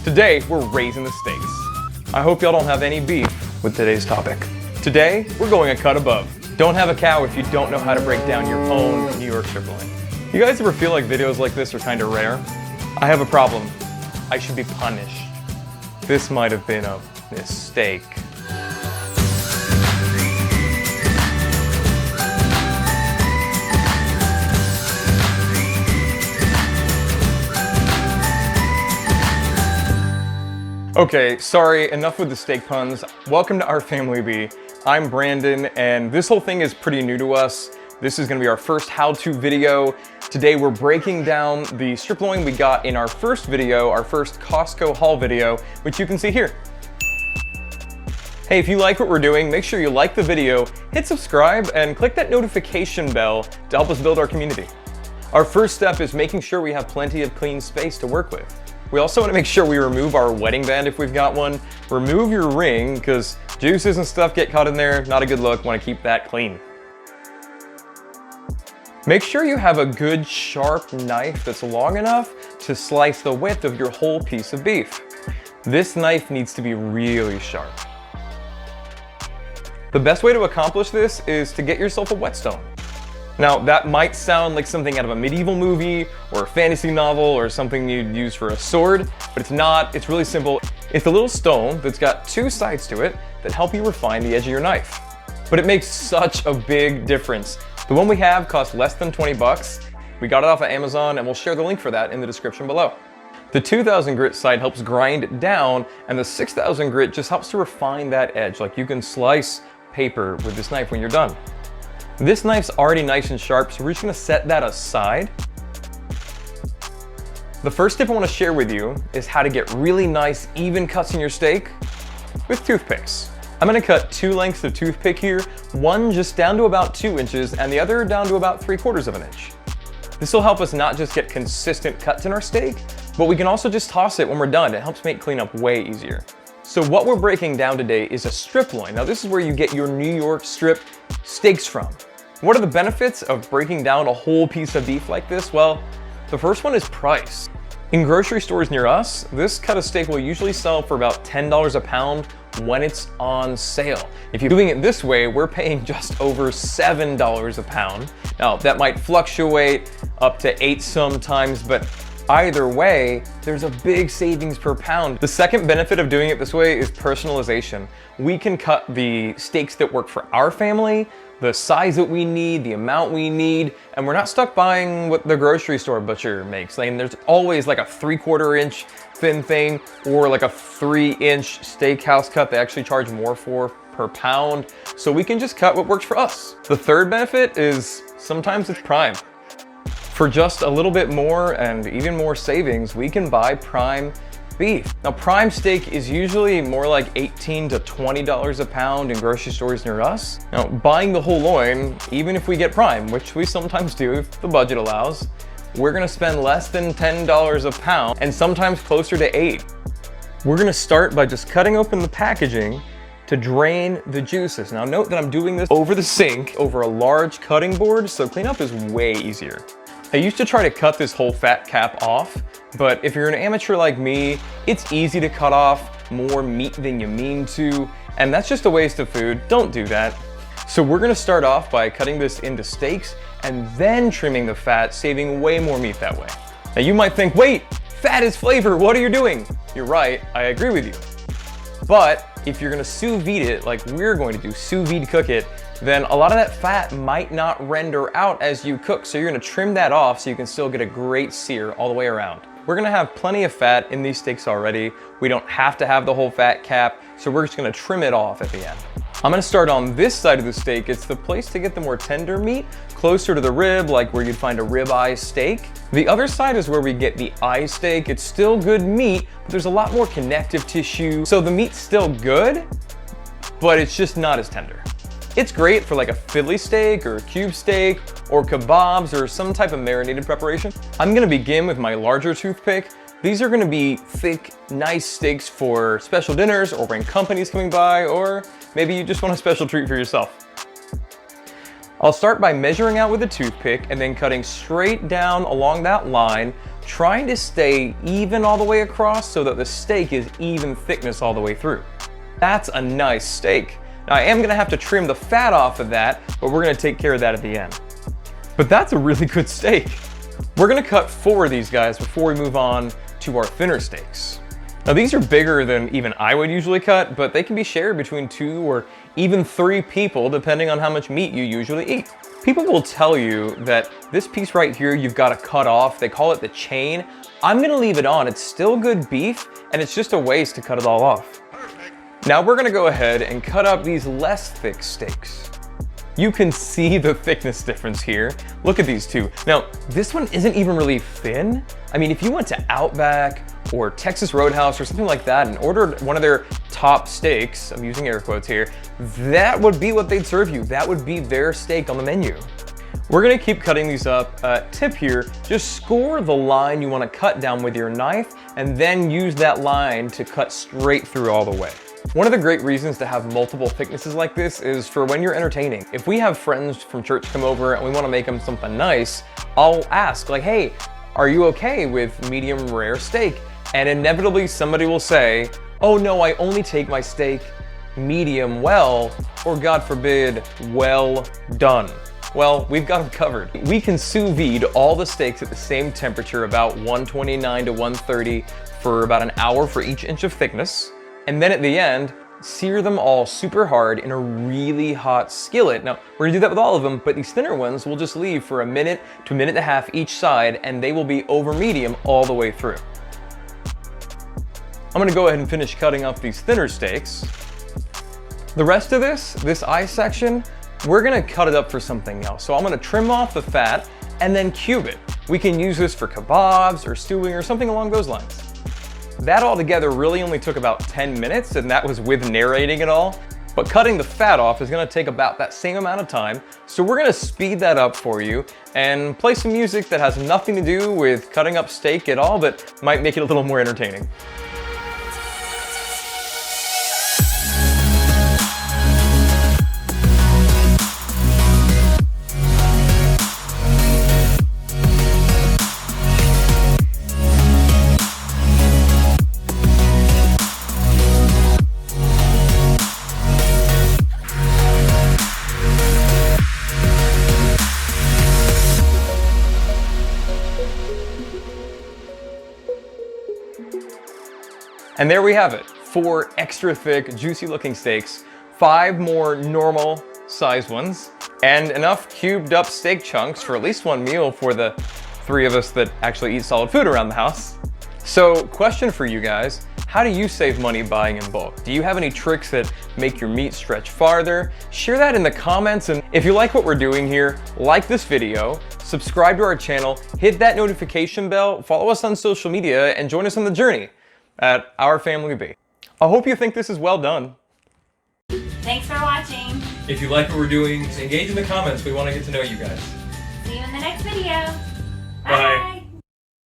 Today, we're raising the stakes. I hope y'all don't have any beef with today's topic. Today, we're going a cut above. Don't have a cow if you don't know how to break down your own New York strip loin. You guys ever feel like videos like this are kind of rare? I have a problem. I should be punished. This might have been a mistake. Okay, sorry, enough with the steak puns. Welcome to our family bee. I'm Brandon, and this whole thing is pretty new to us. This is gonna be our first how-to video. Today we're breaking down the strip loin we got in our first video, our first Costco haul video, which you can see here. Hey, if you like what we're doing, make sure you like the video, hit subscribe, and click that notification bell to help us build our community. Our first step is making sure we have plenty of clean space to work with. We also want to make sure we remove our wedding band if we've got one. Remove your ring, because juices and stuff get caught in there. Not a good look, want to keep that clean. Make sure you have a good sharp knife that's long enough to slice the width of your whole piece of beef. This knife needs to be really sharp. The best way to accomplish this is to get yourself a whetstone. Now, that might sound like something out of a medieval movie or a fantasy novel or something you'd use for a sword, but it's not. It's really simple. It's a little stone that's got two sides to it that help you refine the edge of your knife. But it makes such a big difference. The one we have costs less than 20 bucks. We got it off of Amazon, and we'll share the link for that in the description below. The 2000 grit side helps grind it down, and the 6000 grit just helps to refine that edge. Like, you can slice paper with this knife when you're done. This knife's already nice and sharp, so we're just gonna set that aside. The first tip I wanna share with you is how to get really nice, even cuts in your steak with toothpicks. I'm gonna cut two lengths of toothpick here, one just down to about 2 inches and the other down to about 3/4 of an inch. This will help us not just get consistent cuts in our steak, but we can also just toss it when we're done. It helps make cleanup way easier. So what we're breaking down today is a strip loin. Now, this is where you get your New York strip steaks from. What are the benefits of breaking down a whole piece of beef like this? Well, the first one is price. In grocery stores near us, this cut of steak will usually sell for about $10 a pound when it's on sale. If you're doing it this way, we're paying just over $7 a pound. Now, that might fluctuate up to 8 sometimes, but either way, there's a big savings per pound. The second benefit of doing it this way is personalization. We can cut the steaks that work for our family, the size that we need, the amount we need, and we're not stuck buying what the grocery store butcher makes. Like, there's always like a 3/4 inch thin thing or like a 3-inch steakhouse cut they actually charge more for per pound. So we can just cut what works for us. The third benefit is sometimes it's prime. For just a little bit more and even more savings, we can buy prime beef. Now, prime steak is usually more like $18 to $20 a pound in grocery stores near us. Now, buying the whole loin, even if we get prime, which we sometimes do if the budget allows, we're gonna spend less than $10 a pound and sometimes closer to $8. We're gonna start by just cutting open the packaging to drain the juices. Now, note that I'm doing this over the sink, over a large cutting board, so cleanup is way easier. I used to try to cut this whole fat cap off, but if you're an amateur like me, it's easy to cut off more meat than you mean to, and that's just a waste of food. Don't do that. So we're gonna start off by cutting this into steaks and then trimming the fat, saving way more meat that way. Now you might think, wait, fat is flavor, what are you doing? You're right, I agree with you. But if you're gonna sous vide it like we're going to do, sous vide cook it, then a lot of that fat might not render out as you cook. So you're gonna trim that off so you can still get a great sear all the way around. We're gonna have plenty of fat in these steaks already. We don't have to have the whole fat cap, so we're just gonna trim it off at the end. I'm gonna start on this side of the steak. It's the place to get the more tender meat, closer to the rib, like where you'd find a ribeye steak. The other side is where we get the eye steak. It's still good meat, but there's a lot more connective tissue. So the meat's still good, but it's just not as tender. It's great for like a Philly steak or a cube steak or kebabs or some type of marinated preparation. I'm gonna begin with my larger toothpick. These are gonna be thick, nice steaks for special dinners or when company's coming by, or maybe you just want a special treat for yourself. I'll start by measuring out with a toothpick and then cutting straight down along that line, trying to stay even all the way across so that the steak is even thickness all the way through. That's a nice steak. Now I am gonna have to trim the fat off of that, but we're gonna take care of that at the end. But that's a really good steak. We're gonna cut 4 of these guys before we move on to our thinner steaks. Now these are bigger than even I would usually cut, but they can be shared between 2 or even 3 people depending on how much meat you usually eat. People will tell you that this piece right here you've got to cut off. They call it the chain. I'm gonna leave it on. It's still good beef and it's just a waste to cut it all off. Now we're gonna go ahead and cut up these less thick steaks. You can see the thickness difference here. Look at these two. Now, this one isn't even really thin. I mean, if you went to Outback or Texas Roadhouse or something like that and ordered one of their top steaks, I'm using air quotes here, that would be what they'd serve you. That would be their steak on the menu. We're gonna keep cutting these up. Tip here, just score the line you wanna cut down with your knife and then use that line to cut straight through all the way. One of the great reasons to have multiple thicknesses like this is for when you're entertaining. If we have friends from church come over and we want to make them something nice, I'll ask like, hey, are you okay with medium rare steak? And inevitably somebody will say, oh no, I only take my steak medium well, or God forbid, well done. Well, we've got them covered. We can sous vide all the steaks at the same temperature, about 129 to 130 for about an hour for each inch of thickness. And then at the end, sear them all super hard in a really hot skillet. Now, we're gonna do that with all of them, but these thinner ones we'll just leave for a minute to a minute and a half each side, and they will be over medium all the way through. I'm gonna go ahead and finish cutting up these thinner steaks. The rest of this eye section, we're gonna cut it up for something else. So I'm gonna trim off the fat and then cube it. We can use this for kebabs or stewing or something along those lines. That all together really only took about 10 minutes, and that was with narrating it all. But cutting the fat off is gonna take about that same amount of time. So we're gonna speed that up for you and play some music that has nothing to do with cutting up steak at all, but might make it a little more entertaining. And there we have it, 4 extra thick, juicy looking steaks, 5 more normal size ones, and enough cubed up steak chunks for at least 1 meal for the 3 of us that actually eat solid food around the house. So, question for you guys, how do you save money buying in bulk? Do you have any tricks that make your meat stretch farther? Share that in the comments, and if you like what we're doing here, like this video, subscribe to our channel, hit that notification bell, follow us on social media, and join us on the journey at Our Family B. I hope you think this is well done. Thanks for watching. If you like what we're doing, engage in the comments. We want to get to know you guys. See you in the next video. Bye.